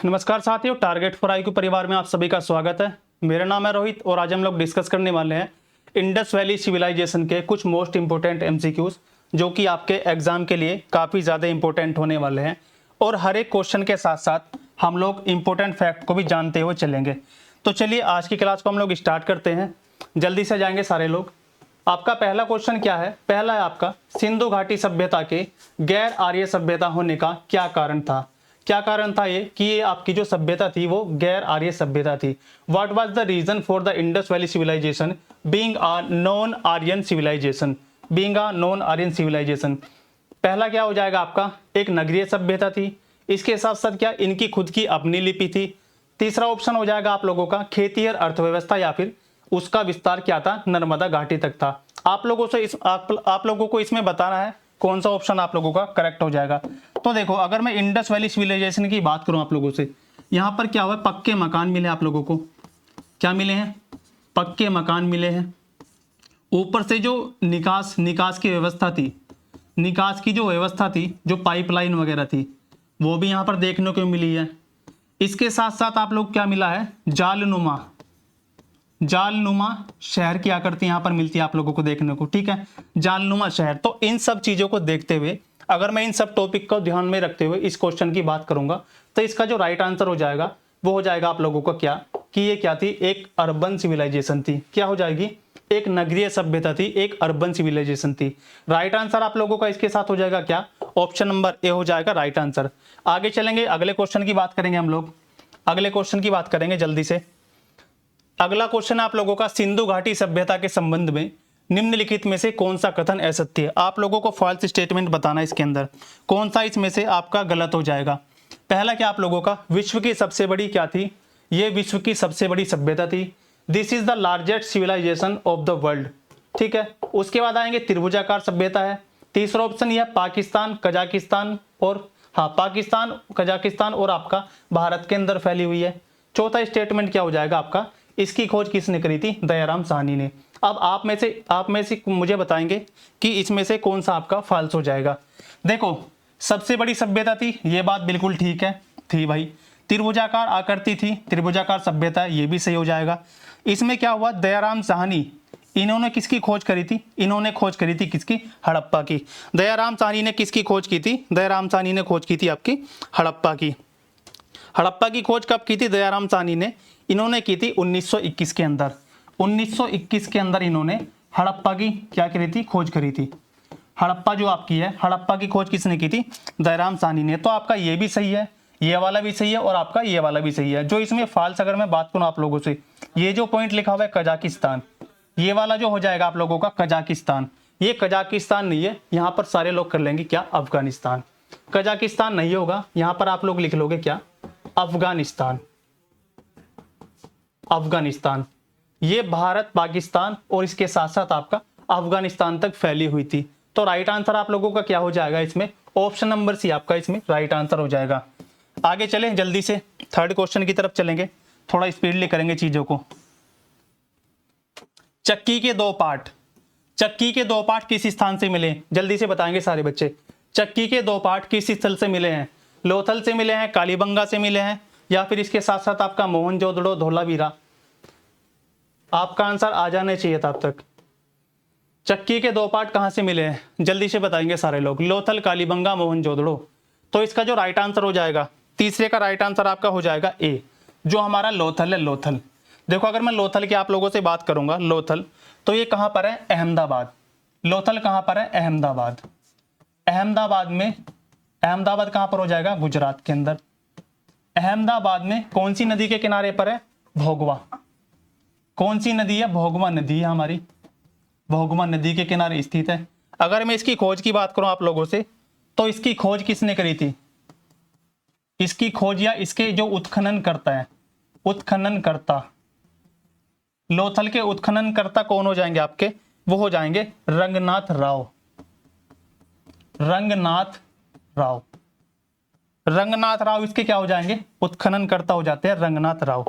नमस्कार साथियों, target for IQ परिवार में आप सभी का स्वागत है। मेरा नाम है रोहित और आज हम लोग डिस्कस करने वाले हैं इंडस वैली सिविलाइजेशन के कुछ मोस्ट इंपोर्टेंट एमसीक्यूज जो कि आपके एग्जाम के लिए काफ़ी ज़्यादा इंपॉर्टेंट होने वाले हैं। और हर एक क्वेश्चन के साथ साथ हम लोग इंपॉर्टेंट फैक्ट को भी जानते हुए चलेंगे। तो चलिए आज की क्लास को हम लोग स्टार्ट करते हैं। जल्दी से जाएंगे सारे लोग। आपका पहला क्वेश्चन क्या है? पहला है आपका, सिंधु घाटी सभ्यता के गैर आर्य सभ्यता होने का क्या कारण था? क्या कारण था ये कि ये आपकी जो सभ्यता थी वो गैर आर्य सभ्यता थी। What was the reason for the Indus valley civilization being a non Aryan civilization? Being a non Aryan civilization, पहला क्या हो जाएगा आपका? एक नगरीय सभ्यता थी। इसके साथ साथ क्या इनकी खुद की अपनी लिपि थी। तीसरा ऑप्शन हो जाएगा आप लोगों का खेतीहर अर्थव्यवस्था या फिर उसका विस्तार क्या था? नर्मदा घाटी तक था। आप लोगों को इसमें बताना है कौन सा ऑप्शन आप लोगों का करेक्ट हो जाएगा। तो देखो, अगर मैं इंडस वैली सिविलाइजेशन की बात करूं आप लोगों से, यहाँ पर क्या हुआ? पक्के मकान मिले आप लोगों को। क्या मिले हैं? पक्के मकान मिले हैं। ऊपर से जो निकास की व्यवस्था थी, निकास की जो व्यवस्था थी, जो पाइपलाइन वगैरह थी, वो भी यहाँ पर देखने को मिली है। इसके साथ साथ आप लोग क्या मिला है? जालनुमा शहर की आकृति यहाँ पर मिलती है आप लोगों को देखने को। ठीक है, जालनुमा शहर। तो इन सब चीजों को देखते हुए, अगर मैं इन सब टॉपिक को ध्यान में रखते हुए इस क्वेश्चन की बात करूंगा, तो इसका जो राइट आंसर हो जाएगा वो हो जाएगा आप लोगों को क्या, कि ये क्या थी? एक अर्बन सिविलाइजेशन थी। क्या हो जाएगी? एक नगरीय सभ्यता थी, एक अर्बन सिविलाइजेशन थी। राइट आंसर आप लोगों का इसके साथ हो जाएगा क्या? ऑप्शन नंबर ए हो जाएगा राइट आंसर। आगे चलेंगे, अगले क्वेश्चन की बात करेंगे हम लोग। अगले क्वेश्चन की बात करेंगे जल्दी से। अगला क्वेश्चन आप लोगों का, सिंधु घाटी सभ्यता के संबंध में निम्नलिखित में से कौन सा कथन असत्य है? आप लोगों को फॉल्स स्टेटमेंट बताना है इसके अंदर, कौन सा इसमें से आपका गलत हो जाएगा। पहला क्या आप लोगों का, विश्व की सबसे बड़ी क्या थी? ये विश्व की सबसे बड़ी सभ्यता थी। This is the largest civilization of the world. ठीक है, उसके बाद आएंगे त्रिभुजाकार सभ्यता है। तीसरा ऑप्शन यह पाकिस्तान, कजाकिस्तान और पाकिस्तान, कजाकिस्तान और आपका भारत के अंदर फैली हुई है। चौथा स्टेटमेंट क्या हो जाएगा आपका? इसकी खोज किसने करी थी? दयाराम साहनी ने। अब आप में से मुझे बताएंगे कि इसमें से कौन सा आपका फॉल्स हो जाएगा। देखो, सबसे बड़ी सभ्यता थी, ये बात बिल्कुल ठीक है, थी भाई। त्रिभुजाकार आकृति थी, त्रिभुजाकार सभ्यता, ये भी सही हो जाएगा। इसमें क्या हुआ? दयाराम साहनी, इन्होंने किसकी खोज करी थी? इन्होंने खोज करी थी किसकी? हड़प्पा की। दयाराम साहनी ने किसकी खोज की थी? दयाराम साहनी ने खोज की थी आपकी हड़प्पा की। हड़प्पा की खोज कब की थी दयाराम साहनी ने? इन्होंने की थी 1921 के अंदर। 1921 के अंदर इन्होंने हड़प्पा की क्या करी थी? खोज करी थी। हड़प्पा जो आपकी है, हड़प्पा की खोज किसने की थी? दयाराम साहनी ने। तो आपका ये भी सही है, ये वाला भी सही है और आपका ये वाला भी सही है। जो इसमें फॉल्स अगर मैं बात करूं आप लोगों से, ये जो पॉइंट लिखा हुआ है कजाकिस्तान, ये वाला जो हो जाएगा आप लोगों का कजाकिस्तान, ये कजाकिस्तान नहीं है। यहां पर सारे लोग कर लेंगे क्या? अफगानिस्तान। कजाकिस्तान नहीं होगा, यहां पर आप लोग लिख लोगे क्या? अफगानिस्तान। अफगानिस्तान ये भारत, पाकिस्तान और इसके साथ साथ आपका अफगानिस्तान तक फैली हुई थी। तो राइट आंसर आप लोगों का क्या हो जाएगा इसमें? ऑप्शन नंबर सी आपका इसमें राइट आंसर हो जाएगा। आगे चलें जल्दी से, थर्ड क्वेश्चन की तरफ चलेंगे, थोड़ा स्पीडली करेंगे चीजों को। चक्की के दो पार्ट, चक्की के दो पार्ट किस स्थान से मिले? जल्दी से बताएंगे सारे बच्चे। चक्की के दो पार्ट किस स्थल से मिले हैं? लोथल से मिले हैं, कालीबंगा से मिले हैं, या फिर इसके साथ साथ आपका मोहनजोदड़ो, धोलावीरा? आपका आंसर आ जाने चाहिए था अब तक। चक्की के दो पार्ट कहां से मिले हैं? जल्दी से बताएंगे सारे लोग। लोथल, कालीबंगा, मोहनजोदड़ो। तो इसका जो राइट आंसर हो जाएगा, तीसरे का राइट आंसर आपका हो जाएगा ए, जो हमारा लोथल है। लोथल, देखो अगर मैं लोथल की आप लोगों से बात करूंगा, लोथल, तो ये कहां पर है? अहमदाबाद। लोथल कहां पर है? अहमदाबाद। अहमदाबाद में, अहमदाबाद कहां पर हो जाएगा? गुजरात के अंदर। अहमदाबाद में कौन सी नदी के किनारे पर है? भोगवा। कौन सी नदी है? भोगवा नदी है हमारी, भोगवा नदी के किनारे स्थित है। अगर मैं इसकी खोज की बात करूं आप लोगों से, तो इसकी खोज किसने करी थी? इसकी खोज या इसके जो उत्खनन करता है, उत्खनन करता, लोथल के उत्खनन करता कौन हो जाएंगे आपके? वो हो जाएंगे रंगनाथ राव। रंगनाथ राव, रंगनाथ राव इसके क्या हो जाएंगे? उत्खनन करता हो जाते हैं रंगनाथ राव।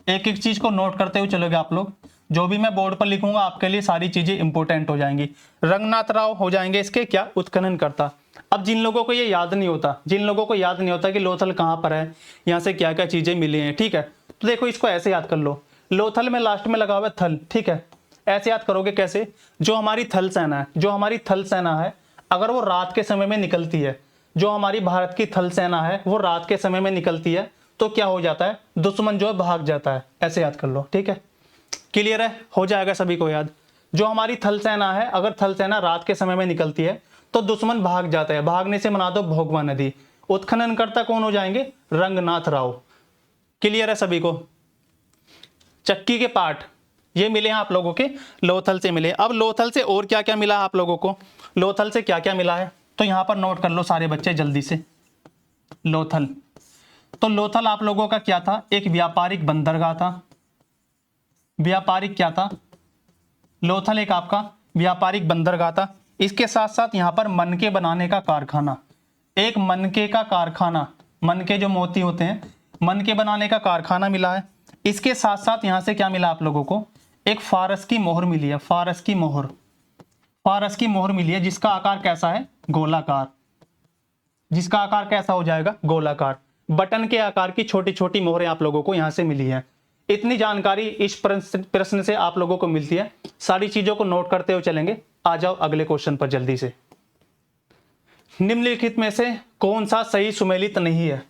एक एक चीज को नोट करते हुए चलोगे आप लोग, जो भी मैं बोर्ड पर लिखूंगा आपके लिए सारी चीजें इंपॉर्टेंट हो जाएंगी। रंगनाथ राव हो जाएंगे इसके क्या? उत्खनन करता। अब जिन लोगों को ये याद नहीं होता, जिन लोगों को याद नहीं होता कि लोथल कहाँ पर है, यहाँ से क्या क्या चीज़ें मिली हैं, ठीक है, तो देखो इसको ऐसे याद कर लो, लोथल में लास्ट में लगा हुआ है थल, ठीक है। ऐसे याद करोगे कैसे, जो हमारी थल सेना है, जो हमारी थल सेना है, अगर वो रात के समय में निकलती है, जो हमारी भारत की थल सेना है वो रात के समय में निकलती है, तो क्या हो जाता है, दुश्मन जो है भाग जाता है। ऐसे याद कर लो, ठीक है, क्लियर है, हो जाएगा सभी को याद। जो हमारी थल सेना है, अगर थल सेना रात के समय में निकलती है तो दुश्मन भाग जाता है, भागने से मना दो भोगवा नदी। उत्खनन करता कौन हो जाएंगे, रंगनाथ राव। क्लियर है सभी को। चक्की के पार्ट ये मिले हैं आप लोगों के लोथल से मिले। अब लोथल से और क्या क्या मिला आप लोगों को, लोथल से क्या क्या मिला है, तो यहां पर नोट कर लो सारे बच्चे जल्दी से। लोथल, तो लोथल आप लोगों का क्या था, एक व्यापारिक बंदरगाह था। व्यापारिक क्या था, लोथल एक आपका व्यापारिक बंदरगाह था। इसके साथ साथ यहां पर मनके बनाने का कारखाना, एक मनके का कारखाना, मनके जो मोती होते हैं, मनके बनाने का कारखाना मिला है। इसके साथ साथ यहां से क्या मिला आप लोगों को, एक फारस की मोहर मिली है, फारस की मोहर, फारस की मोहर मिली है, जिसका आकार कैसा है, गोलाकार, जिसका आकार कैसा हो जाएगा, गोलाकार। बटन के आकार की छोटी छोटी मोहरें आप लोगों को यहां से मिली है। इतनी जानकारी इस प्रश्न से आप लोगों को मिलती है, सारी चीजों को नोट करते हुए चलेंगे। आ जाओ अगले क्वेश्चन पर जल्दी से। निम्नलिखित में से कौन सा सही सुमेलित नहीं है,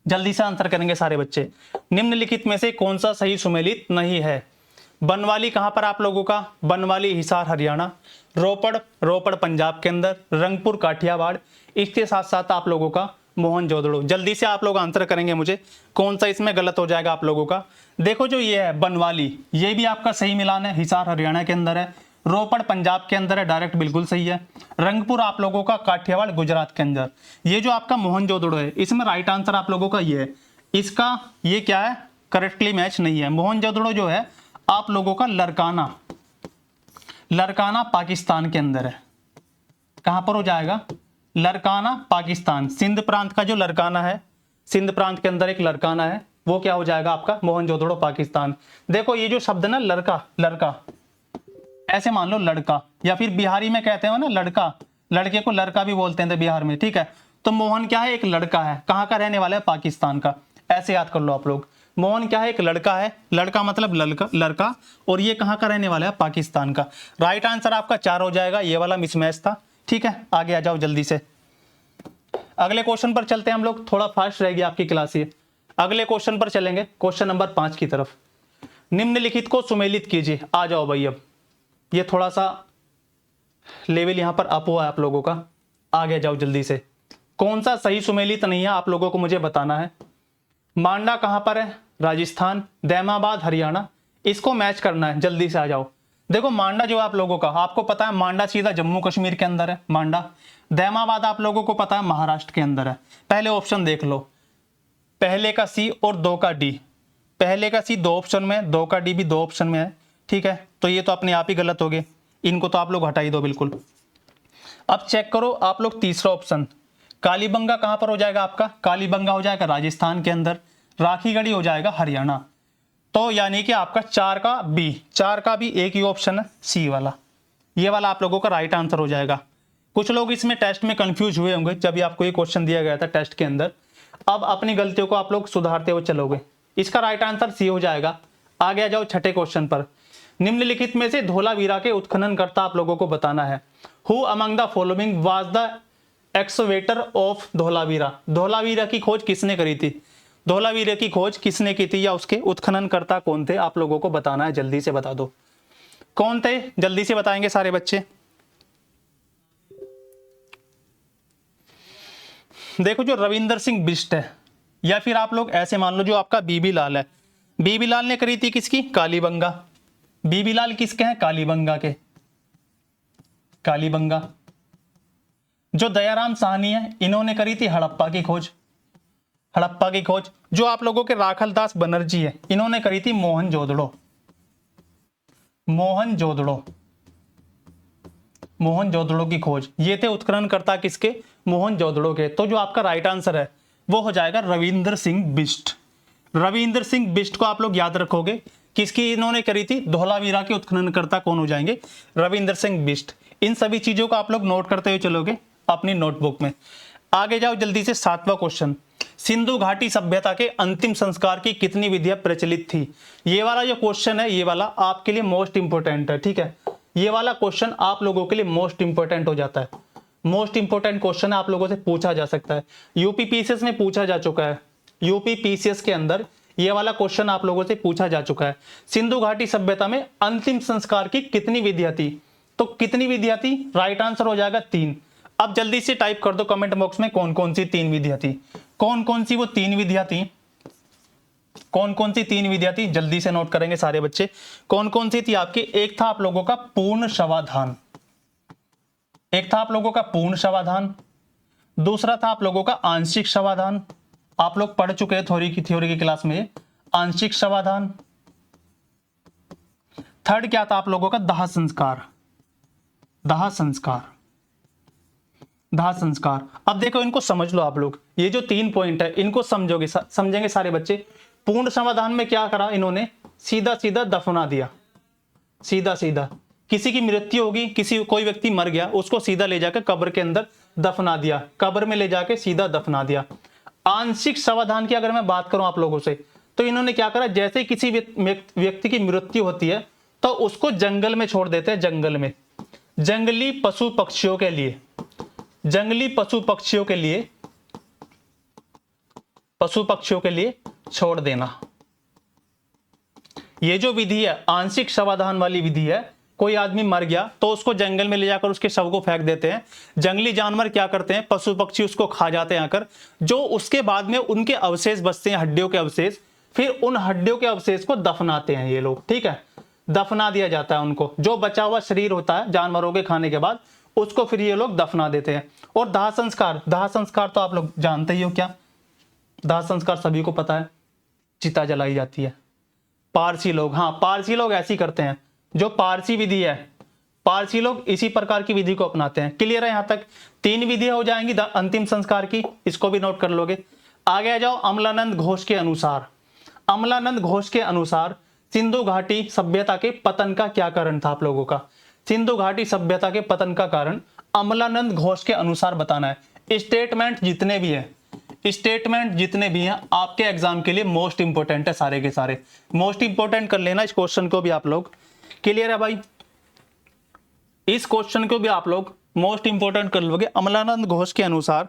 जल्दी से आंसर करेंगे सारे बच्चे। निम्नलिखित में से कौन सा सही सुमेलित नहीं है। बनवाली कहां पर आप लोगों का, बनवाली हिसार हरियाणा, रोपड़ पंजाब के अंदर, रंगपुर काठियावाड़, इसके साथ साथ आप लोगों का मोहनजोदड़ो। जल्दी से आप लोग आंसर करेंगे मुझे कौन सा इसमें गलत हो जाएगा आप लोगों का। देखो जो ये है बनवाली, ये भी आपका सही मिलान है, हिसार हरियाणा के अंदर है। रोपड़ पंजाब के अंदर है, डायरेक्ट बिल्कुल सही है। रंगपुर आप लोगों का काठियावाड़ गुजरात के अंदर। ये जो आपका मोहनजोदड़ो है, इसमें राइट आंसर आप लोगों का ये है, इसका ये क्या है, करेक्टली मैच नहीं है। मोहनजोदड़ो जो है आप लोगों का लरकाना, लरकाना पाकिस्तान के अंदर है। कहां पर हो जाएगा, लरकाना पाकिस्तान, सिंध प्रांत का जो लरकाना है, सिंध प्रांत के अंदर एक लरकाना है, वो क्या हो जाएगा आपका, मोहनजोदड़ो पाकिस्तान। देखो ये जो शब्द ना लड़का, लड़का ऐसे मान लो लड़का, या फिर बिहारी में कहते हो ना लड़का, लड़के को लड़का भी बोलते हैं बिहार में, ठीक है। तो मोहन क्या है, एक लड़का है, कहाँ का रहने वाला है, पाकिस्तान का। ऐसे याद कर लो आप लोग, मोहन क्या है, एक लड़का है, लड़का मतलब लड़का, और ये कहाँ का रहने वाला है, पाकिस्तान का। राइट आंसर आपका 4 हो जाएगा, ये वाला मिसमैच था, ठीक है। आगे आ जाओ जल्दी से, अगले क्वेश्चन पर चलते हैं हम लोग, थोड़ा फास्ट रहेगी आपकी क्लास ये। अगले क्वेश्चन पर चलेंगे, क्वेश्चन नंबर 5 की तरफ। निम्नलिखित को सुमेलित कीजिए। आ जाओ भाई, अब ये थोड़ा सा लेवल यहां पर अप हुआ है आप लोगों का। आगे जाओ जल्दी से, कौन सा सही सुमेलित नहीं है आप लोगों को मुझे बताना है। मांडा कहां पर है, राजस्थान, दैमाबाद हरियाणा, इसको मैच करना है, जल्दी से आ जाओ। देखो मांडा जो आप लोगों का, आपको पता है मांडा सीधा जम्मू कश्मीर के अंदर है मांडा। दैमाबाद आप लोगों को पता है महाराष्ट्र के अंदर है। पहले ऑप्शन देख लो, पहले का सी और 2 का डी, पहले का सी 2 ऑप्शन में, 2 का डी भी 2 ऑप्शन में है, ठीक है। तो ये तो अपने आप ही गलत हो गए, इनको तो आप लोग हटा ही दो बिल्कुल। अब चेक करो आप लोग तीसरा ऑप्शन, कालीबंगा कहां पर हो जाएगा आपका, कालीबंगा हो जाएगा राजस्थान के अंदर, राखीगढ़ी हो जाएगा हरियाणा। तो यानी कि आपका 4 का बी, 4 का भी एक ही ऑप्शन है, सी वाला, ये वाला आप लोगों का राइट आंसर हो जाएगा। कुछ लोग इसमें टेस्ट में कंफ्यूज हुए होंगे जब भी आपको ये क्वेश्चन दिया गया था टेस्ट के अंदर। अब अपनी गलतियों को आप लोग सुधारते हुए चलोगे, इसका राइट आंसर सी हो जाएगा। आगे आ जाओ छठे क्वेश्चन पर। निम्नलिखित में से धोलावीरा के उत्खनन करता आप लोगों को बताना है। Who among the following was the excavator of Dholavira, Dholavira की खोज किसने करी थी, धोलावीरा की खोज किसने की थी, या उसके उत्खनन करता कौन थे आप लोगों को बताना है। जल्दी से बता दो कौन थे, जल्दी से बताएंगे सारे बच्चे। देखो जो रविंदर सिंह बिष्ट है, या फिर आप लोग ऐसे मान लो जो आपका बीबी लाल है, बीबी लाल ने करी थी किसकी, कालीबंगा। बीबी लाल किसके हैं, कालीबंगा के, कालीबंगा। जो दयाराम साहनी है, इन्होंने करी थी हड़प्पा की खोज, हड़प्पा की खोज। जो आप लोगों के राखलदास बनर्जी है, इन्होंने करी थी मोहनजोदड़ो, मोहनजोदड़ो, मोहनजोदड़ो की खोज। ये थे उत्खननकर्ता किसके, मोहनजोदड़ो के। तो जो आपका राइट आंसर है वो हो जाएगा रविंदर सिंह बिष्ट। रविंदर सिंह बिष्ट को आप लोग याद रखोगे, किसकी इन्होंने करी थी, धोलावीरा के उत्खननकर्ता कौन हो जाएंगे, रविंदर सिंह बिष्ट। इन सभी चीजों को आप लोग नोट करते हुए चलोगे, अपनी नोटबुक में। आगे जाओ जल्दी से, 7वां क्वेश्चन, सिंधु घाटी सभ्यता के अंतिम संस्कार की कितनी विधियां प्रचलित थी। ये वाला जो क्वेश्चन है, ये वाला आपके लिए मोस्ट इंपोर्टेंट है, ठीक है। ये वाला क्वेश्चन आप लोगों के लिए मोस्ट इंपोर्टेंट हो जाता है। मोस्ट इंपोर्टेंट क्वेश्चन आप लोगों से पूछा जा सकता है, यूपी पीसीएस में पूछा जा चुका है। यूपी पीसीएस के अंदर ये वाला क्वेश्चन आप लोगों से पूछा जा चुका है। सिंधु घाटी सभ्यता में अंतिम संस्कार की कितनी विधियां थी, तो कितनी विधियां थी, राइट आंसर हो जाएगा 3। अब जल्दी से टाइप कर दो कमेंट बॉक्स में कौन कौन सी 3 विधियां थी, कौन कौन सी वो 3 विधियां थी, कौन कौन सी 3 विधियां थी, जल्दी से नोट करेंगे सारे बच्चे। कौन कौन सी थी आपकी, एक था आप लोगों का पूर्ण शवाधान, एक था आप लोगों का पूर्ण शवाधान, दूसरा था आप लोगों का आंशिक शवाधान, आप लोग पढ़ चुके हैं थ्योरी की क्लास में आंशिक शवाधान। थर्ड क्या था आप लोगों का, दाह संस्कार, दाह संस्कार, दाह संस्कार। अब देखो इनको समझ लो आप लोग, ये जो 3 पॉइंट है इनको समझोगे, समझेंगे सारे बच्चे। पूर्ण समाधान में क्या करा इन्होंने, सीधा सीधा दफना दिया, सीधा सीधा किसी की मृत्यु होगी, कोई व्यक्ति मर गया, उसको सीधा ले जाकर कब्र के अंदर दफना दिया, कब्र में ले जाके सीधा दफना दिया। आंशिक समाधान की अगर मैं बात करूं आप लोगों से, तो इन्होंने क्या करा, जैसे किसी व्यक्ति की मृत्यु होती है तो उसको जंगल में छोड़ देते हैं, जंगल में, जंगली पशु पक्षियों के लिए, जंगली पशु पक्षियों के लिए, पशु पक्षियों के लिए छोड़ देना। ये जो विधि है आंशिक समाधान वाली विधि है, कोई आदमी मर गया तो उसको जंगल में ले जाकर उसके शव को फेंक देते हैं, जंगली जानवर क्या करते हैं, पशु पक्षी उसको खा जाते हैं आकर, जो उसके बाद में उनके अवशेष बचते हैं, हड्डियों के अवशेष, फिर उन हड्डियों के अवशेष को दफनाते हैं ये लोग, ठीक है, दफना दिया जाता है उनको, जो बचा हुआ शरीर होता है जानवरों के खाने के बाद उसको फिर ये लोग दफना देते हैं। और दाह संस्कार, दाह संस्कार तो आप लोग जानते ही हो, क्या दाह संस्कार सभी को पता है, चिता जलाई जाती है। पारसी लोग, हाँ पारसी लोग ऐसी करते हैं, जो पारसी विधि है, पारसी लोग इसी प्रकार की विधि को अपनाते हैं। क्लियर है यहाँ तक, 3 विधियां हो जाएंगी अंतिम संस्कार की, इसको भी नोट कर लोगे। आगे आ जाओ, अमलानंद घोष के अनुसार, अमलानंद घोष के अनुसार सिंधु घाटी सभ्यता के पतन का क्या कारण था आप लोगों का, सिंधु घाटी सभ्यता के पतन का कारण अमलानंद घोष के अनुसार बताना है। स्टेटमेंट जितने भी है, स्टेटमेंट जितने भी हैं आपके एग्जाम के लिए मोस्ट इंपोर्टेंट है, सारे के सारे मोस्ट इंपोर्टेंट कर लेना इस क्वेश्चन को भी आप लोग। क्लियर है भाई, इस क्वेश्चन को भी आप लोग मोस्ट इंपोर्टेंट कर लोगे। अमलानंद घोष के अनुसार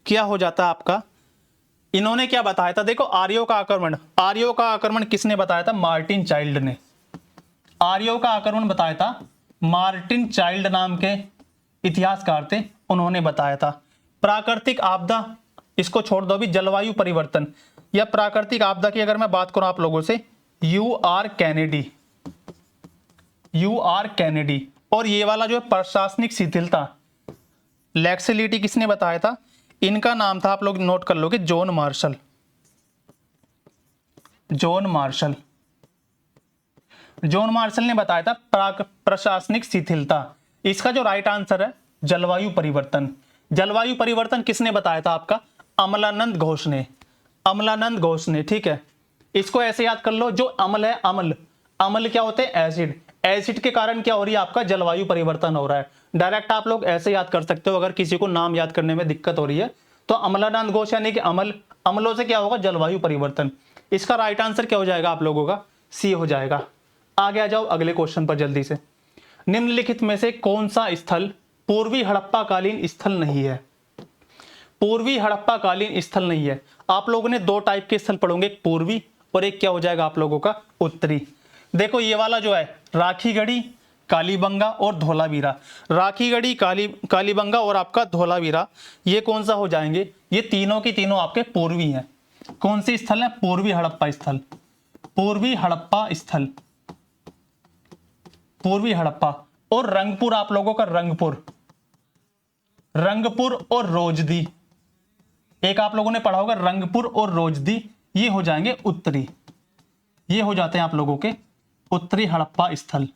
क्या हो जाता है आपका, इन्होंने क्या बताया था, देखो आर्यों का आक्रमण, आर्यों का आक्रमण किसने बताया था, मार्टिन चाइल्ड ने, आर्यों का आक्रमण बताया था मार्टिन चाइल्ड नाम के इतिहासकार थे, उन्होंने बताया था। प्राकृतिक आपदा, इसको छोड़ दो अभी, जलवायु परिवर्तन या प्राकृतिक आपदा की अगर मैं बात करूं आप लोगों से, UR कैनेडी, UR कैनेडी। और ये वाला जो है प्रशासनिक शिथिलता, लैक्सिलिटी, किसने बताया था, इनका नाम था, आप लोग नोट कर लोगे, John Marshall, John Marshall, John Marshall ने बताया था प्रशासनिक शिथिलता। इसका जो राइट आंसर है जलवायु परिवर्तन। जलवायु परिवर्तन किसने बताया था आपका, अमलानंद घोष ने, अमलानंद घोष ने, ठीक है। इसको ऐसे याद कर लो, जो अम्ल है, अम्ल, अम्ल क्या होते हैं, एसिड, एसिड के कारण क्या हो रही है आपका, जलवायु परिवर्तन हो रहा है। डायरेक्ट आप लोग ऐसे याद कर सकते हो, अगर किसी को नाम याद करने में दिक्कत हो रही है तो अमलानंद घोष यानी कि अम्ल, अम्लों से क्या होगा, जलवायु परिवर्तन। इसका राइट आंसर क्या हो जाएगा आप लोगों का, सी हो जाएगा। आगे आ जाओ अगले क्वेश्चन पर जल्दी से। निम्नलिखित में से कौन सा स्थल पूर्वी हड़प्पा कालीन स्थल नहीं है, पूर्वी हड़प्पा कालीन स्थल नहीं है। आप लोगों ने 2 टाइप के स्थल पढ़ोगे, एक पूर्वी और एक क्या हो जाएगा आप लोगों का उत्तरी। देखो ये वाला जो है राखीगढ़ी, कालीबंगा और धौलावीरा, राखीगढ़ी, कालीबंगा और आपका धौलावीरा, ये कौन सा हो जाएंगे, ये तीनों की तीनों आपके पूर्वी हैं। कौन सी स्थल है, पूर्वी हड़प्पा स्थल, पूर्वी हड़प्पा स्थल, पूर्वी हड़प्पा। और रंगपुर आप लोगों का, रंगपुर, रंगपुर और रोजदी, एक आप लोगों ने पढ़ा होगा रंगपुर और रोजदी, ये हो जाएंगे उत्तरी, ये हो जाते हैं आप लोगों के उत्तरी हड़प्पा स्थल।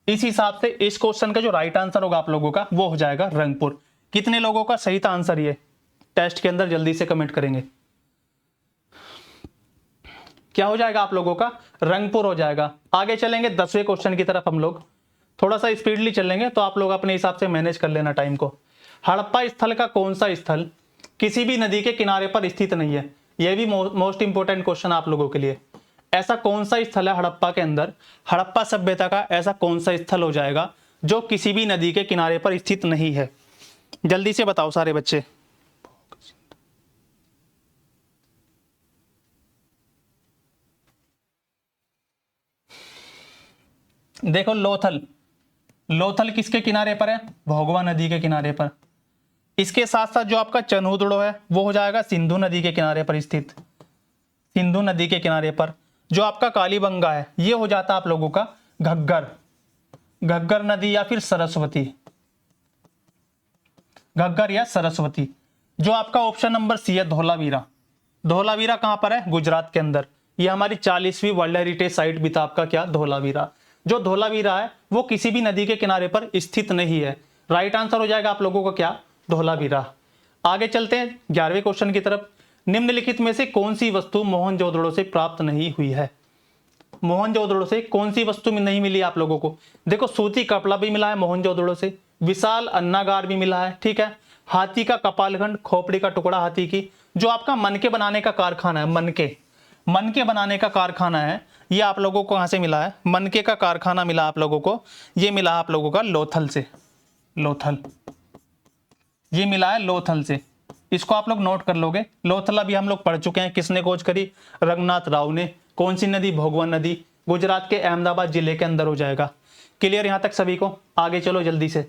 इस हिसाब से इस क्वेश्चन का जो राइट आंसर होगा आप लोगों का वो हो जाएगा रंगपुर। कितने लोगों का सही था आंसर, ये टेस्ट के अंदर जल्दी से कमेंट करेंगे। क्या हो जाएगा आप लोगों का, रंगपुर हो जाएगा। आगे चलेंगे 10वें क्वेश्चन की तरफ हम लोग। थोड़ा सा स्पीडली चलेंगे तो आप लोग अपने हिसाब से मैनेज कर लेना टाइम को। हड़प्पा स्थल का कौन सा स्थल किसी भी नदी के किनारे पर स्थित नहीं है? यह भी मोस्ट इंपोर्टेंट क्वेश्चन आप लोगों के लिए। ऐसा कौन सा स्थल है हड़प्पा के अंदर, हड़प्पा सभ्यता का ऐसा कौन सा स्थल हो जाएगा जो किसी भी नदी के किनारे पर स्थित नहीं है? जल्दी से बताओ सारे बच्चे। देखो लोथल, लोथल किसके किनारे पर है? भोगवा नदी के किनारे पर। इसके साथ साथ जो आपका चनहुदड़ो है वो हो जाएगा सिंधु नदी के किनारे पर स्थित, सिंधु नदी के किनारे पर। जो आपका कालीबंगा है ये हो जाता है आप लोगों का घग्गर, घग्गर नदी या फिर सरस्वती, घग्गर या सरस्वती। जो आपका ऑप्शन नंबर सी है धौलावीरा, धौलावीरा कहां पर है? गुजरात के अंदर। ये हमारी 40वीं वर्ल्ड हेरिटेज साइट भी था आपका क्या? धौलावीरा। जो धौलावीरा है वो किसी भी नदी के किनारे पर स्थित नहीं है। राइट आंसर हो जाएगा आप लोगों का क्या? धौलावीरा। आगे चलते हैं 11वें क्वेश्चन की तरफ। निम्नलिखित में से कौन सी वस्तु मोहनजोदड़ो से प्राप्त नहीं हुई है? मोहनजोदड़ो से कौन सी वस्तु में नहीं मिली आप लोगों को? देखो सूती कपड़ा भी मिला है मोहनजोदड़ो से, विशाल अन्नागार भी मिला है, ठीक है। हाथी का कपालखंड, खोपड़ी का टुकड़ा हाथी की। जो आपका मनके बनाने का कारखाना है, मनके, मनके बनाने का कारखाना है, ये आप लोगों को कहां से मिला है? मनके का कारखाना मिला आप लोगों को, ये मिला आप लोगों का लोथल से, लोथल, ये मिला है लोथल से। इसको आप लोग नोट कर लोगे। लोथल अभी हम लोग पढ़ चुके हैं, किसने खोज करी? रघुनाथ राव ने। कौन सी नदी? भोगवन नदी, गुजरात के अहमदाबाद जिले के अंदर हो जाएगा। क्लियर यहां तक सभी को? आगे चलो जल्दी से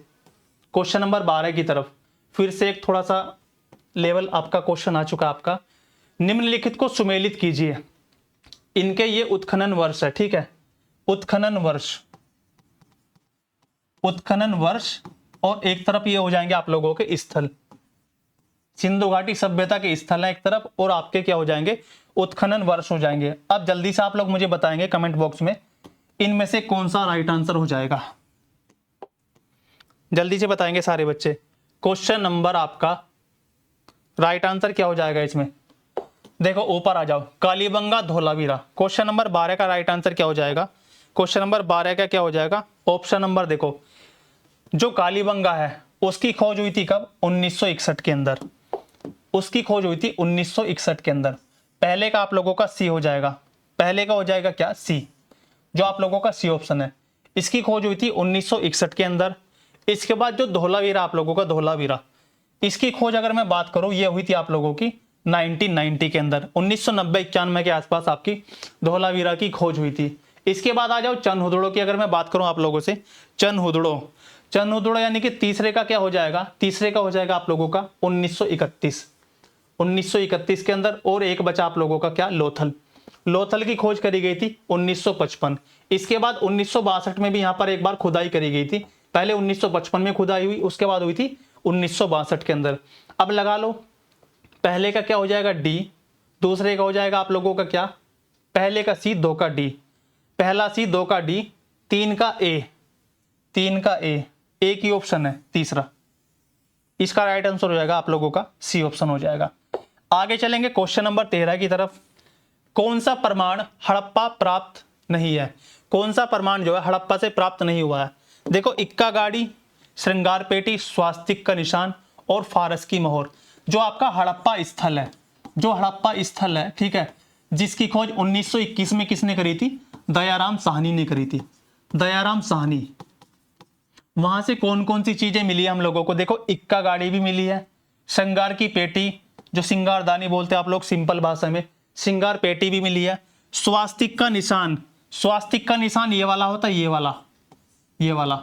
क्वेश्चन नंबर 12 की तरफ। फिर से एक थोड़ा सा लेवल आपका क्वेश्चन आ चुका आपका। निम्नलिखित को सुमेलित कीजिए। इनके ये उत्खनन वर्ष है, ठीक है, उत्खनन वर्ष, उत्खनन वर्ष। और एक तरफ ये हो जाएंगे आप लोगों के स्थल, सिंधु घाटी सभ्यता के स्थल है एक तरफ, और आपके क्या हो जाएंगे? उत्खनन वर्ष हो जाएंगे। अब जल्दी से आप लोग मुझे बताएंगे कमेंट बॉक्स में इनमें से कौन सा राइट आंसर हो जाएगा। जल्दी से बताएंगे सारे बच्चे। क्वेश्चन नंबर आपका राइट आंसर क्या हो जाएगा इसमें? देखो ऊपर आ जाओ, कालीबंगा धौलावीरा। क्वेश्चन नंबर 12 का राइट आंसर क्या हो जाएगा? क्वेश्चन नंबर 12 का क्या हो जाएगा? ऑप्शन नंबर देखो, जो कालीबंगा है उसकी खोज हुई थी कब? 1961 के अंदर। उसकी खोज हुई थी 1961 के अंदर। पहले का आप लोगों का सी हो जाएगा, पहले का हो जाएगा क्या? सी, जो आप लोगों का सी ऑप्शन है। इसकी खोज हुई थी 1961 के अंदर। इसके बाद जो धौलावीरा आप लोगों का, धौलावीरा, इसकी खोज अगर मैं बात करूं ये हुई थी आप लोगों की 1990 के अंदर, 1990-91 के आसपास आपकी धौलावीरा की खोज हुई थी। इसके बाद आ जाओ चनहुदड़ो की अगर मैं बात करूं आप लोगों से। चनहुदड़ो, चनहुदड़ो यानी कि तीसरे का क्या हो जाएगा? तीसरे का हो जाएगा आप लोगों का 1931, 1931 के अंदर। और एक बचा आप लोगों का क्या? लोथल, लोथल की खोज करी गई थी 1955। इसके बाद 1962 में भी यहां पर एक बार खुदाई करी गई थी। पहले 1955 में खुदाई हुई, उसके बाद हुई थी 1962 के अंदर। अब लगा लो, पहले का क्या हो जाएगा? डी, दूसरे का हो जाएगा आप लोगों का क्या? पहले का सी, दो का डी, पहला सी, दो का डी, तीन का ए, तीन का ए, एक ही ऑप्शन है तीसरा। इसका राइट आंसर हो जाएगा आप लोगों का सी ऑप्शन हो जाएगा। आगे चलेंगे क्वेश्चन नंबर 13 की तरफ। कौन सा प्रमाण हड़प्पा प्राप्त नहीं है? कौन सा प्रमाण जो है हड़प्पा से प्राप्त नहीं हुआ है? देखो इक्का गाड़ी, श्रृंगार पेटी, स्वास्तिक का निशान और फारस की मोहर। जो आपका हड़प्पा स्थल है, जो हड़प्पा स्थल है, ठीक है, जिसकी खोज 1921 में किसने करी थी? दयाराम साहनी ने करी थी, दयाराम साहनी। वहां से कौन कौन सी चीजें मिली हम लोगों को? देखो इक्का गाड़ी भी मिली है, श्रृंगार की पेटी जो सिंगारदानी बोलते हैं आप लोग सिंपल भाषा में, सिंगार पेटी भी मिली है। स्वास्तिक का निशान, स्वास्तिक का निशान ये वाला होता है, ये वाला, ये वाला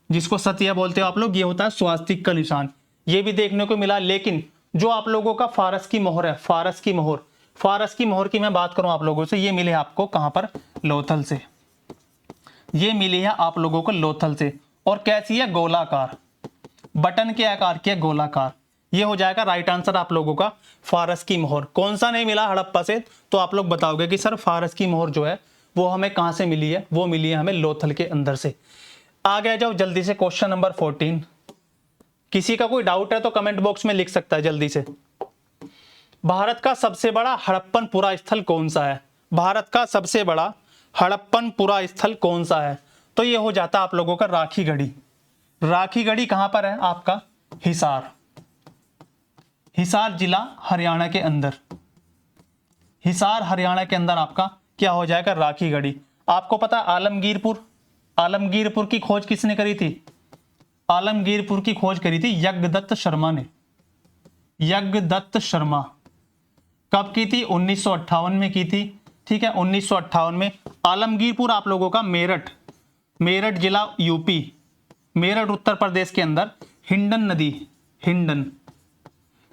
जिसको सतिया बोलते हो आप लोग, ये होता है स्वास्तिक का निशान, ये भी देखने को मिला। लेकिन जो आप लोगों का फारस की मोहर है, फारस की मोहर, फारस की मोहर की मैं बात करूं आप लोगों से, ये मिले आपको कहां पर? लोथल से, ये मिली है आप लोगों को लोथल से। और कैसी है? गोलाकार, बटन के आकार की है, गोलाकार। ये हो जाएगा राइट आंसर आप लोगों का फारस की मोहर। कौन सा नहीं मिला हड़प्पा से? तो आप लोग बताओगे कि सर फारस की मोहर जो है वो हमें कहां से मिली है? वो मिली है हमें लोथल के अंदर से। आगे जाओ जल्दी से क्वेश्चन नंबर 14। किसी का कोई डाउट है तो कमेंट बॉक्स में लिख सकता है जल्दी से। भारत का सबसे बड़ा हड़प्पन पुरा स्थल कौन सा है? भारत का सबसे बड़ा हड़प्पन पुरा स्थल कौन सा है? तो ये हो जाता आप लोगों का राखी गढ़ी। राखी गढ़ी कहां पर है आपका? हिसार, हिसार जिला हरियाणा के अंदर, हिसार हरियाणा के अंदर आपका क्या हो जाएगा? राखी गढ़ी। आपको पता है आलमगीरपुर, आलमगीरपुर की खोज किसने करी थी? आलमगीरपुर की खोज करी थी यज्ञदत्त शर्मा ने। यज्ञदत्त शर्मा कब की थी? 1958 में की थी। ठीक है, 1958 में। आलमगीरपुर आप लोगों का मेरठ, मेरठ जिला यूपी, मेरठ उत्तर प्रदेश के अंदर हिंडन नदी, हिंडन,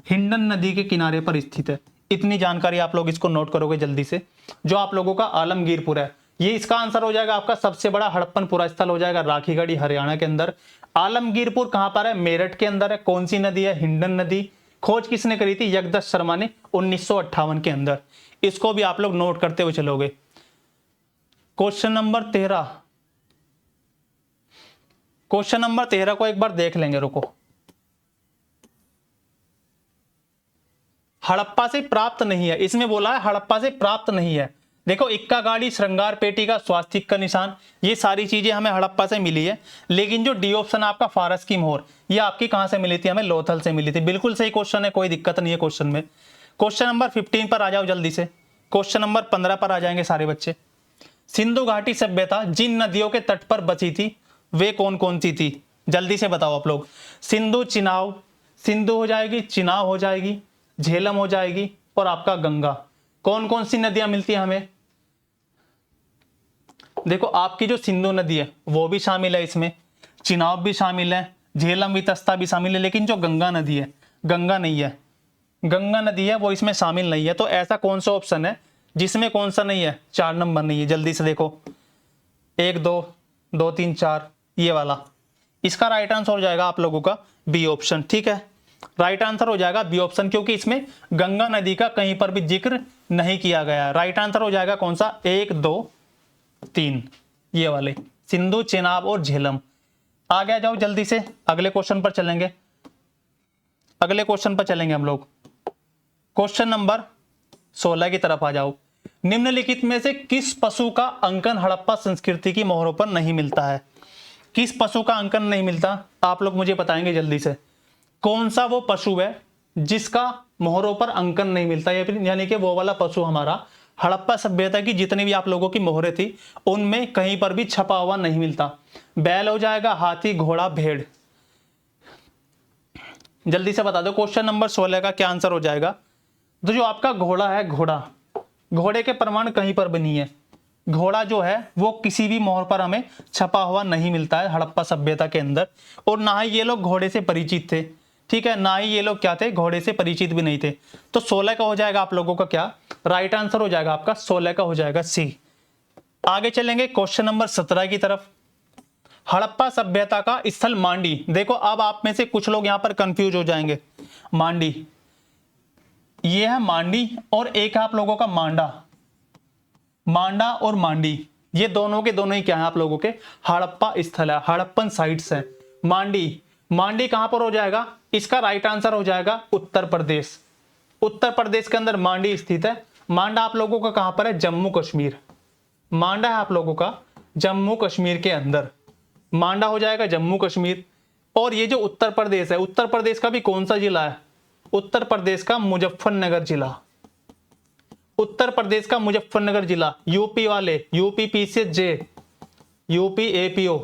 हिंडन नदी के किनारे पर स्थित है। इतनी जानकारी आप लोग इसको नोट करोगे जल्दी से। जो आप लोगों का आलमगीरपुर है, ये इसका आंसर हो जाएगा आपका। सबसे बड़ा हड़प्पन पुरास्थल हो जाएगा राखीगढ़ी हरियाणा के अंदर। आलमगीरपुर कहां पर है? मेरठ के अंदर है। कौन सी नदी है? हिंडन नदी। खोज किसने करी थी? यज्ञदत्त शर्मा ने 1958 के अंदर। इसको भी आप लोग नोट करते हुए चलोगे। क्वेश्चन नंबर 13, क्वेश्चन नंबर 13 को एक बार देख लेंगे, रुको। हड़प्पा से प्राप्त नहीं है, इसमें बोला है हड़प्पा से प्राप्त नहीं है। देखो, इक्का गाड़ी, श्रृंगार पेटी का स्वास्तिक का निशान, ये सारी चीजें हमें हड़प्पा से मिली है। लेकिन जो डी ऑप्शन आपका फारस की मोहर, ये आपकी कहां से मिली थी? हमें लोथल से मिली थी। बिल्कुल सही क्वेश्चन है, कोई दिक्कत नहीं है क्वेश्चन में। क्वेश्चन नंबर 15 पर आ जाओ जल्दी से। क्वेश्चन नंबर 15 पर आ जाएंगे सारे बच्चे। सिंधु घाटी सभ्यता जिन नदियों के तट पर बची थी वे कौन कौन सी थी? जल्दी से बताओ आप लोग। सिंधु, चिनाब, सिंधु हो जाएगी, चिनाब हो जाएगी, झेलम हो जाएगी और आपका गंगा। कौन कौन सी नदियां मिलती है हमें? देखो, आपकी जो सिंधु नदी है वो भी शामिल है इसमें, चिनाब भी शामिल है, झेलम वितस्ता भी शामिल है, लेकिन जो गंगा नदी है, गंगा नहीं है, गंगा नदी है वो इसमें शामिल नहीं है। तो ऐसा कौन सा ऑप्शन है जिसमें कौन सा नहीं है? 4 नंबर नहीं है। जल्दी से देखो, 1 2 2 3 4, ये वाला। इसका राइट आंसर हो जाएगा आप लोगों का बी ऑप्शन। ठीक है, राइट आंसर हो जाएगा बी ऑप्शन, क्योंकि इसमें गंगा नदी का कहीं पर भी जिक्र नहीं किया गया। राइट आंसर हो जाएगा कौन सा? 1 2 3, ये वाले, सिंधु, चेनाब और झेलम। आगे आ जाओ जल्दी से, अगले क्वेश्चन पर चलेंगे। अगले क्वेश्चन पर चलेंगे हम लोग। क्वेश्चन नंबर 16 की तरफ आ जाओ। निम्नलिखित में से किस पशु का अंकन हड़प्पा संस्कृति की मोहरों पर नहीं मिलता है? किस पशु का अंकन नहीं मिलता? आप लोग मुझे बताएंगे जल्दी से। कौन सा वो पशु है जिसका मोहरों पर अंकन नहीं मिलता, या फिर यानी कि वो वाला पशु हमारा हड़प्पा सभ्यता की जितनी भी आप लोगों की मोहरें थी उनमें कहीं पर भी छपा हुआ नहीं मिलता? बैल हो जाएगा, हाथी, घोड़ा, भेड़। जल्दी से बता दो क्वेश्चन नंबर 16 का क्या आंसर हो जाएगा? तो जो आपका घोड़ा है, घोड़ा, घोड़े के प्रमाण कहीं पर भी नहीं है। घोड़ा जो है वो किसी भी मोहर पर हमें छपा हुआ नहीं मिलता है हड़प्पा सभ्यता के अंदर। और ना ही ये लोग घोड़े से परिचित थे। ठीक है, ना ही ये लोग क्या थे? घोड़े से परिचित भी नहीं थे। तो 16 का हो जाएगा आप लोगों का क्या? राइट आंसर हो जाएगा आपका 16 का हो जाएगा सी। आगे चलेंगे क्वेश्चन नंबर 17 की तरफ। हड़प्पा सभ्यता का स्थल मांडी। देखो, अब आप में से कुछ लोग यहां पर कंफ्यूज हो जाएंगे। मांडी, ये है मांडी, और एक है आप लोगों का मांडा। मांडा और मांडी, ये दोनों के दोनों ही क्या है? आप लोगों के हड़प्पा स्थल है, हड़प्पन साइट्स है। मांडी, मांडी कहां पर हो जाएगा? इसका राइट आंसर हो जाएगा उत्तर प्रदेश। उत्तर प्रदेश के अंदर मांडी स्थित है। मांडा आप लोगों का कहां पर है? जम्मू कश्मीर। मांडा है आप लोगों का जम्मू कश्मीर के अंदर। मांडा हो जाएगा जम्मू कश्मीर। और ये जो उत्तर प्रदेश है, उत्तर प्रदेश का भी कौन सा जिला है? उत्तर प्रदेश का मुजफ्फरनगर जिला। उत्तर प्रदेश का मुजफ्फरनगर जिला। यूपी वाले, यूपी PCJ, यूपी APO,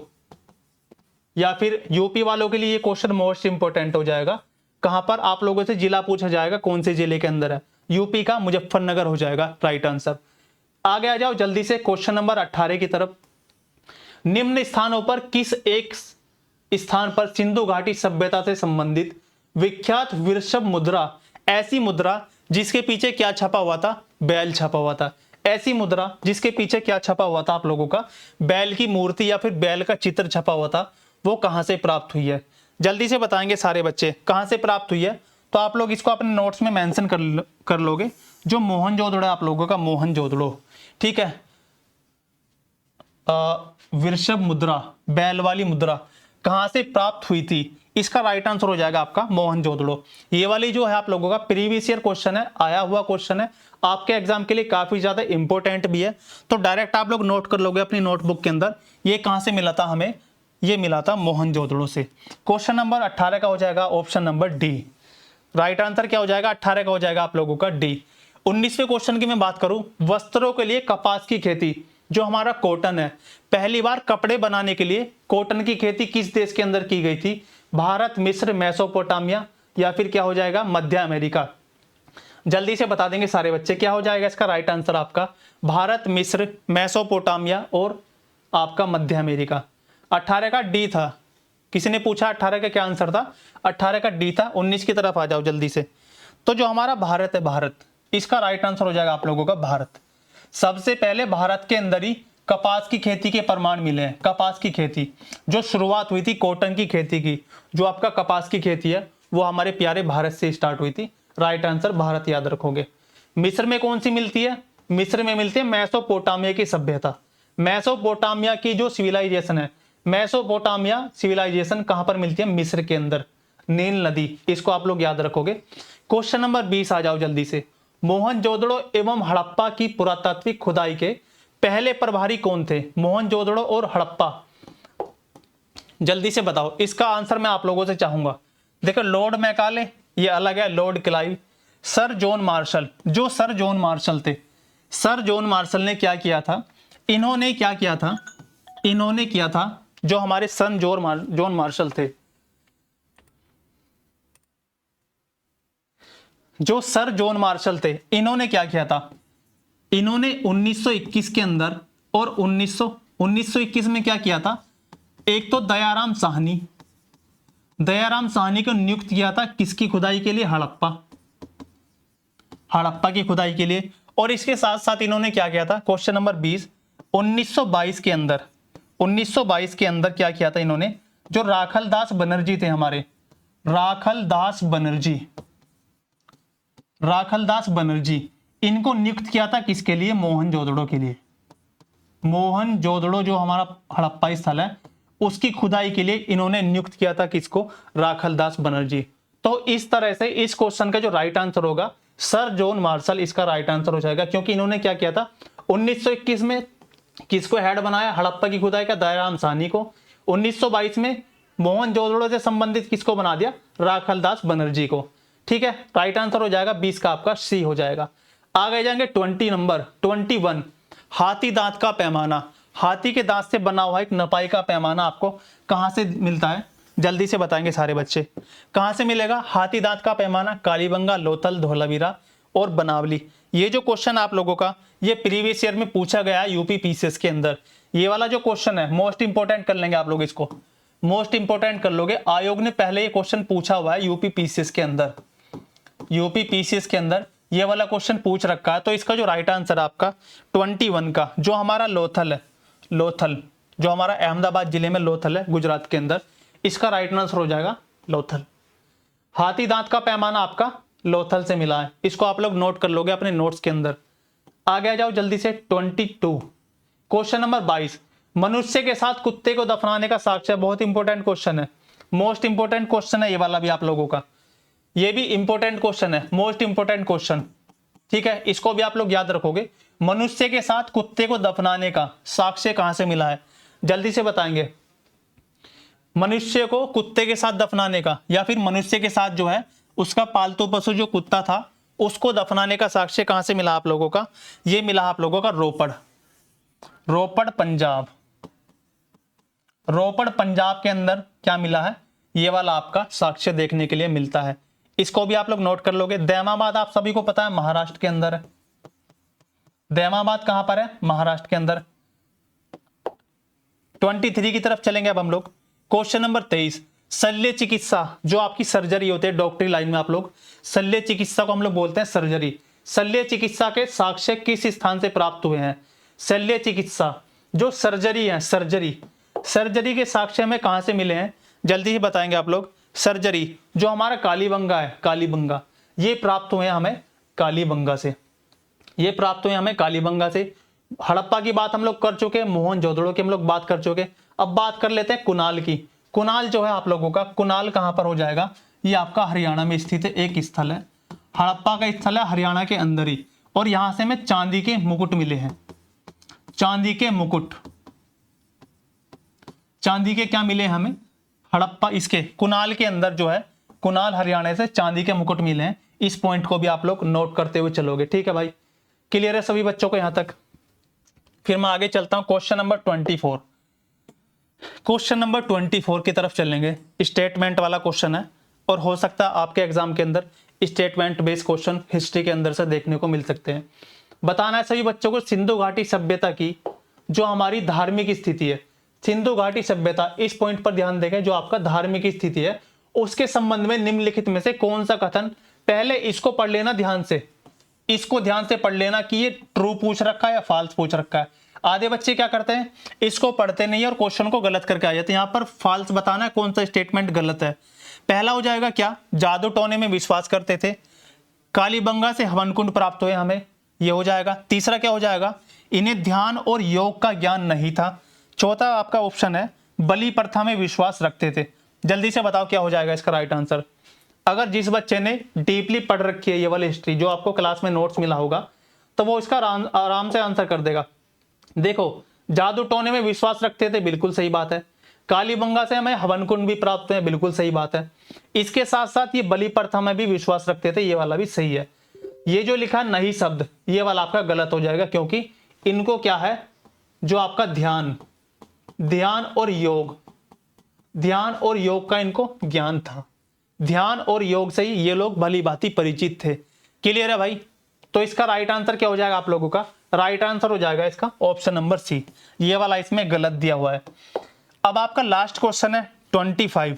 या फिर यूपी वालों के लिए ये क्वेश्चन मोस्ट इंपोर्टेंट हो जाएगा। कहां पर आप लोगों से जिला पूछा जाएगा, कौन से जिले के अंदर है? यूपी का मुजफ्फरनगर हो जाएगा राइट आंसर। आगे आ जाओ जल्दी से क्वेश्चन नंबर 18 की तरफ। निम्न स्थानों पर किस एक स्थान पर सिंधु घाटी सभ्यता से संबंधित विख्यात वृषभ मुद्रा, ऐसी मुद्रा जिसके पीछे क्या छपा हुआ था? बैल छपा हुआ था। ऐसी मुद्रा जिसके पीछे क्या छपा हुआ था? आप लोगों का बैल की मूर्ति या फिर बैल का चित्र छपा हुआ था, वो कहां से प्राप्त हुई है? जल्दी से बताएंगे सारे बच्चे कहां से प्राप्त हुई है। तो आप लोग इसको अपने नोट्स में मेंशन कर लोगे। जो मोहनजोदड़ो है आप लोगों का, मोहनजोदड़ो। ठीक है, वृषभ मुद्रा, बैल वाली मुद्रा कहां से प्राप्त हुई थी? इसका राइट आंसर हो जाएगा आपका मोहनजोदड़ो। ये वाली जो है आप लोगों का प्रीवियस ईयर क्वेश्चन है, आया हुआ क्वेश्चन है, आपके एग्जाम के लिए काफी ज्यादा इंपॉर्टेंट भी है। तो डायरेक्ट आप लोग नोट कर लोगे अपनी नोटबुक के अंदर, ये कहां से मिला था हमें, ये मिला था मोहनजोदड़ो से। क्वेश्चन नंबर 18 का हो जाएगा option number D. Right answer क्या हो जाएगा, 18 का हो जाएगा आप लोगों का डी। 19वें क्वेश्चन की मैं बात करूं, वस्त्रों के लिए कपास की खेती, जो हमारा कॉटन है, पहली बार कपड़े बनाने के लिए कॉटन की खेती किस देश के अंदर की गई थी, भारत, मिस्र, मेसोपोटामिया या फिर क्या हो जाएगा मध्य अमेरिका। जल्दी से बता देंगे सारे बच्चे, क्या हो जाएगा इसका राइट आंसर आपका, भारत, मिस्र, मेसोपोटामिया और आपका मध्य अमेरिका। 18 का डी था, किसी ने पूछा 18 का क्या आंसर था, 18 का डी था। 19 की तरफ आ जाओ जल्दी से। तो जो हमारा भारत है, भारत, इसका राइट आंसर हो जाएगा आप लोगों का भारत। सबसे पहले भारत के अंदर ही कपास की खेती के प्रमाण मिले हैं। कपास की खेती जो शुरुआत हुई थी कॉटन की खेती की, जो आपका कपास की खेती है वो हमारे प्यारे भारत से स्टार्ट हुई थी। राइट आंसर भारत याद रखोगे। मिस्र में कौन सी मिलती है, मिस्र में मिलती है मेसोपोटामिया की सभ्यता। मेसोपोटामिया की जो सिविलाइजेशन है, मेसोपोटामिया सिविलाइजेशन कहां पर मिलती है, मिस्र के अंदर, नील नदी, इसको आप लोग याद रखोगे। क्वेश्चन नंबर 20 आ जाओ जल्दी से। मोहनजोदड़ो एवं हड़प्पा की पुरातात्विक खुदाई के पहले प्रभारी कौन थे, मोहनजोदड़ो और हड़प्पा, जल्दी से बताओ। इसका आंसर मैं आप लोगों से चाहूंगा। देखो लॉर्ड मैकाले ये अलग है, Lord Clive, sir John Marshall, जो सर जॉन मार्शल थे, सर जॉन मार्शल ने क्या किया था, इन्होंने क्या किया था, इन्होंने किया था, जो हमारे सन जॉन मार्शल थे, जो सर जॉन मार्शल थे, इन्होंने क्या किया था, इन्होंने 1921 के अंदर और 1921 में क्या किया था, एक तो दयाराम साहनी, दयाराम साहनी को नियुक्त किया था किसकी खुदाई के लिए, हड़प्पा, हड़प्पा की खुदाई के लिए। और इसके साथ साथ इन्होंने क्या किया था, क्वेश्चन नंबर 20, 1922 के अंदर, 1922 के अंदर क्या किया था इन्होंने, जो राखलदास बनर्जी थे हमारे, राखलदास बनर्जी, राखलदास बनर्जी, इनको नियुक्त किया था किसके लिए, मोहनजोदड़ो के लिए। मोहनजोदड़ो जो हमारा हड़प्पा स्थल है उसकी खुदाई के लिए इन्होंने नियुक्त किया था किसको, राखलदास बनर्जी। तो इस तरह से इस क्वेश्चन का जो राइट आंसर होगा सर जॉन मार्शल, इसका राइट आंसर हो जाएगा, क्योंकि इन्होंने क्या किया था 1921 में किसको हेड बनाया, हड़प्पा की खुदाई का, दयाराम साहनी को। 1922 में मोहनजोदड़ो से संबंधित किसको बना दिया, राखलदास बनर्जी को। ठीक है, राइट आंसर हो जाएगा 20 का आपका सी हो जाएगा। आगे जाएंगे 20 नंबर 21, हाथी दांत का पैमाना, हाथी के दांत से बना हुआ एक नपाई का पैमाना आपको कहां से मिलता है, जल्दी से बताएंगे सारे बच्चे, कहां से मिलेगा हाथी दांत का पैमाना, कालीबंगा, लोथल, धोलावीरा और बनावली। ये जो क्वेश्चन आप लोगों का ये प्रीवियस ईयर में पूछा गया है यूपी पीसीएस के अंदर। ये वाला जो क्वेश्चन है मोस्ट इंपोर्टेंट कर लेंगे आप लोग, इसको मोस्ट इंपोर्टेंट कर लोगे। आयोग ने पहले ये क्वेश्चन पूछा हुआ है यूपी पीसीएस के अंदर, यूपी पीसीएस के अंदर ये वाला क्वेश्चन पूछ रखा है। तो इसका जो राइट आंसर आपका 21 का, जो हमारा लोथल है, लोथल जो हमारा अहमदाबाद जिले में लोथल है गुजरात के अंदर, इसका राइट आंसर हो जाएगा लोथल। हाथी दांत का पैमाना आपका लोथल से मिला है, इसको आप लोग नोट कर लोगे अपने नोट्स के अंदर। आगे आ जाओ जल्दी से 22, क्वेश्चन नंबर 22, मनुष्य के साथ कुत्ते को दफनाने का साक्ष्य, बहुत इंपॉर्टेंट क्वेश्चन है, मोस्ट इंपॉर्टेंट क्वेश्चन है ये वाला भी आप लोगों का, ये भी इंपॉर्टेंट क्वेश्चन है, मोस्ट इंपॉर्टेंट क्वेश्चन। ठीक है, इसको भी आप लोग याद रखोगे। मनुष्य के साथ कुत्ते को दफनाने का साक्ष्य कहां से मिला है, जल्दी से बताएंगे। मनुष्य को कुत्ते के साथ दफनाने का, या फिर मनुष्य के साथ जो है उसका पालतू पशु जो कुत्ता था उसको दफनाने का साक्ष्य कहां से मिला आप लोगों का, ये मिला आप लोगों का रोपड़, रोपड़ पंजाब, रोपड़ पंजाब के अंदर क्या मिला है, ये वाला आपका साक्ष्य देखने के लिए मिलता है। इसको भी आप लोग नोट कर लोगे। दैमाबाद आप सभी को पता है महाराष्ट्र के अंदर है, दैमाबाद कहां पर है, महाराष्ट्र के अंदर। 23 की तरफ चलेंगे अब हम लोग। क्वेश्चन नंबर 23, शल्य चिकित्सा जो आपकी सर्जरी होती है डॉक्टरी लाइन में, आप लोग शल्य चिकित्सा को हम लोग बोलते हैं सर्जरी। शल्य चिकित्सा के साक्ष्य किस स्थान से प्राप्त हुए हैं, शल्य चिकित्सा जो सर्जरी है, सर्जरी, सर्जरी के साक्ष्य हमें कहां से मिले हैं, जल्दी ही बताएंगे आप लोग। सर्जरी जो हमारा कालीबंगा है, कालीबंगा, ये प्राप्त हुए हमें कालीबंगा से, ये प्राप्त हुए हमें कालीबंगा से। हड़प्पा की बात हम लोग कर चुके, मोहनजोदड़ो की हम लोग बात कर चुके। अब बात कर लेते हैं कुणाल की। कुनाल जो है आप लोगों का, कुनाल कहां पर हो जाएगा, ये आपका हरियाणा में स्थित है, एक स्थल है। हड़प्पा का स्थल है हरियाणा के अंदर ही, और यहां से हमें चांदी के मुकुट मिले हैं। चांदी के मुकुट, चांदी के क्या मिले हमें, हड़प्पा, इसके कुनाल के अंदर जो है, कुनाल हरियाणा से चांदी के मुकुट मिले हैं। इस पॉइंट को भी आप लोग नोट करते हुए चलोगे, ठीक है भाई। क्लियर है सभी बच्चों को यहां तक। फिर मैं आगे चलता हूं, क्वेश्चन नंबर 24। क्वेश्चन नंबर 24 की तरफ चलेंगे। स्टेटमेंट वाला क्वेश्चन है, और हो सकता है आपके एग्जाम के अंदर स्टेटमेंट बेस्ड क्वेश्चन हिस्ट्री के अंदर से देखने को मिल सकते हैं। बताना है सभी बच्चों को सिंधु घाटी सभ्यता की जो हमारी धार्मिक स्थिति है, सिंधु घाटी सभ्यता, इस पॉइंट पर ध्यान देंगे, जो आपका धार्मिक स्थिति है उसके संबंध में निम्नलिखित में से कौन सा कथन, पहले इसको पढ़ लेना ध्यान से, इसको ध्यान से पढ़ लेना कि ये ट्रू पूछ रखा है या फॉल्स पूछ रखा है। आधे बच्चे क्या करते हैं, इसको पढ़ते नहीं है और क्वेश्चन को गलत करके आ जाते हैं। यहां पर फॉल्स बताना है कौन सा स्टेटमेंट गलत है। पहला हो जाएगा क्या, जादू टोने में विश्वास करते थे, कालीबंगा से हवन कुंड प्राप्त हुए हमें, ये हो जाएगा। तीसरा क्या हो जाएगा, इन्हें ध्यान और योग का ज्ञान नहीं था। चौथा आपका ऑप्शन है बलि प्रथा में विश्वास रखते थे। जल्दी से बताओ क्या हो जाएगा इसका राइट आंसर। अगर जिस बच्चे ने डीपली पढ़ रखी है ये वाली हिस्ट्री, जो आपको क्लास में नोट्स मिला होगा, तो वो इसका आराम से आंसर कर देगा। देखो, जादू टोने में विश्वास रखते थे, बिल्कुल सही बात है। कालीबंगा से हमें हवन कुंड भी प्राप्त हुए, बिल्कुल सही बात है। इसके साथ साथ ये बलि प्रथा में भी विश्वास रखते थे, ये वाला भी सही है। ये जो लिखा नहीं शब्द, ये वाला आपका गलत हो जाएगा, क्योंकि इनको क्या है, जो आपका ध्यान, ध्यान और योग, ध्यान और योग का इनको ज्ञान था। ध्यान और योग से ही ये लोग भली भांति परिचित थे। क्लियर है भाई। तो इसका राइट आंसर क्या हो जाएगा आप लोगों का, राइट आंसर हो जाएगा इसका ऑप्शन नंबर सी, ये वाला इसमें गलत दिया हुआ है। अब आपका लास्ट क्वेश्चन है 25,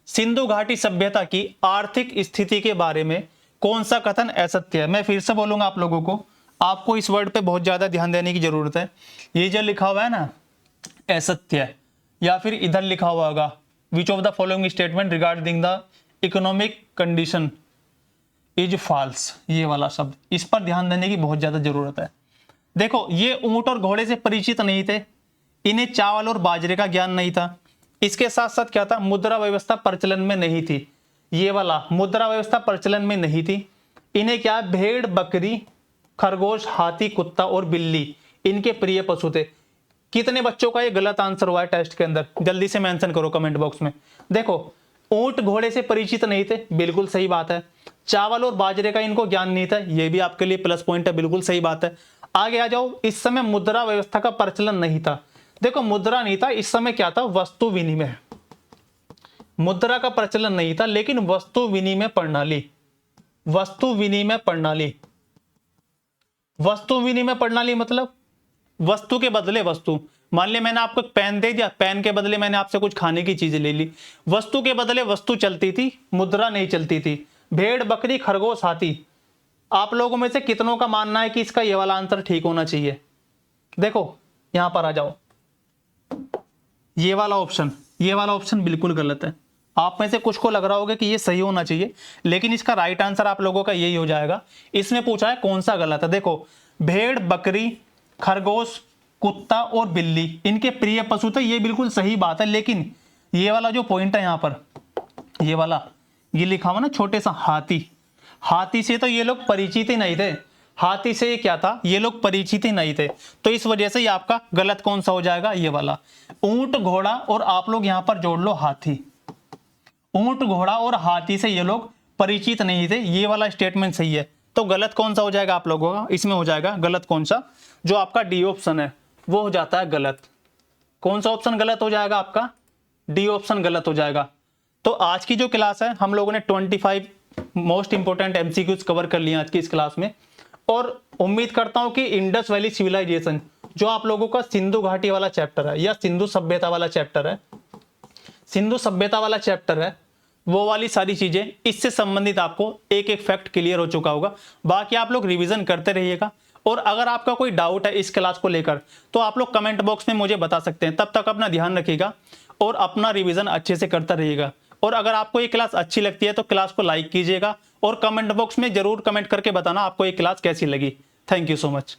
सिंधु घाटी सभ्यता की आर्थिक स्थिति के बारे में कौन सा कथन असत्य है। मैं फिर से बोलूंगा आप लोगों को, आपको इस वर्ड पे बहुत ज्यादा ध्यान देने की जरूरत है। ये जो लिखा हुआ है ना असत्य है, या फिर इधर लिखा हुआ होगा which of the following statement regarding the economic condition is false, ये वाला शब्द, इस पर ध्यान देने की बहुत ज्यादा जरूरत है। देखो, ये ऊंट और घोड़े से परिचित नहीं थे, इन्हें चावल और बाजरे का ज्ञान नहीं था। इसके साथ साथ क्या था, मुद्रा व्यवस्था प्रचलन में नहीं थी, ये वाला मुद्रा व्यवस्था प्रचलन में नहीं थी। इन्हें क्या, भेड़, बकरी, खरगोश, हाथी, कुत्ता और बिल्ली इनके प्रिय पशु थे। कितने बच्चों का ये गलत आंसर हुआ है टेस्ट के अंदर, जल्दी से मेंशन करो कमेंट बॉक्स में। देखो, ऊंट घोड़े से परिचित नहीं थे, बिल्कुल सही बात है। चावल और बाजरे का इनको ज्ञान नहीं था, ये भी आपके लिए प्लस पॉइंट है, बिल्कुल सही बात है। आगे आ जाओ, इस समय मुद्रा व्यवस्था का प्रचलन नहीं था। देखो, मुद्रा नहीं था, इस समय क्या था, वस्तु विनिमय। मुद्रा का प्रचलन नहीं था, लेकिन वस्तु विनिमय प्रणाली, वस्तु विनिमय प्रणाली, वस्तु विनिमय प्रणाली मतलब वस्तु के बदले वस्तु। मान लिया मैंने आपको पेन दे दिया, पेन के बदले मैंने आपसे कुछ खाने की चीजें ले ली, वस्तु के बदले वस्तु चलती थी, मुद्रा नहीं चलती थी। भेड़, बकरी, खरगोश, हाथी, आप लोगों में से कितनों का मानना है कि इसका ये वाला आंसर ठीक होना चाहिए। देखो यहां पर आ जाओ, ये वाला ऑप्शन, ये वाला ऑप्शन बिल्कुल गलत है। आप में से कुछ को लग रहा होगा कि ये सही होना चाहिए, लेकिन इसका राइट आंसर आप लोगों का यही हो जाएगा। इसमें पूछा है कौन सा गलत है। देखो, भेड़, बकरी, खरगोश, कुत्ता और बिल्ली इनके प्रिय पशु थे, ये बिल्कुल सही बात है। लेकिन ये वाला जो पॉइंट है यहां पर, ये वाला, ये लिखा हुआ ना छोटे सा हाथी, हाथी से तो ये लोग परिचित ही नहीं थे। हाथी से क्या था, ये लोग परिचित ही नहीं थे, तो इस वजह से ये आपका गलत कौन सा हो जाएगा, ये वाला। ऊंट, घोड़ा और आप लोग यहां पर जोड़ लो हाथी। ऊंट, घोड़ा और हाथी से ये लोग परिचित नहीं थे, ये वाला स्टेटमेंट सही है। तो गलत कौन सा हो जाएगा आप लोगों का, इसमें हो जाएगा गलत कौन सा, जो आपका डी ऑप्शन है वो हो जाता है गलत। कौन सा ऑप्शन गलत हो जाएगा आपका, डी ऑप्शन गलत हो जाएगा। तो आज की जो क्लास है, हम लोगों ने 25 मोस्ट इंपोर्टेंट एमसीक्यूज कवर कर लिए आज की इस क्लास में, और उम्मीद करता हूं कि इंडस वैली सिविलाइजेशन जो आप लोगों का सिंधु घाटी वाला चैप्टर है, या सिंधु सभ्यता वाला चैप्टर है, सिंधु सभ्यता वाला चैप्टर है, वो वाली सारी चीजें, इससे संबंधित आपको एक एक फैक्ट क्लियर हो चुका होगा। बाकी आप लोग रिवीजन करते रहिएगा, और अगर आपका कोई डाउट है इस क्लास को लेकर, तो आप लोग कमेंट बॉक्स में मुझे बता सकते हैं। तब तक अपना ध्यान रखिएगा और अपना रिवीजन अच्छे से करता रहिएगा। और अगर आपको ये क्लास अच्छी लगती है तो क्लास को लाइक कीजिएगा, और कमेंट बॉक्स में जरूर कमेंट करके बताना आपको ये क्लास कैसी लगी। Thank you so much.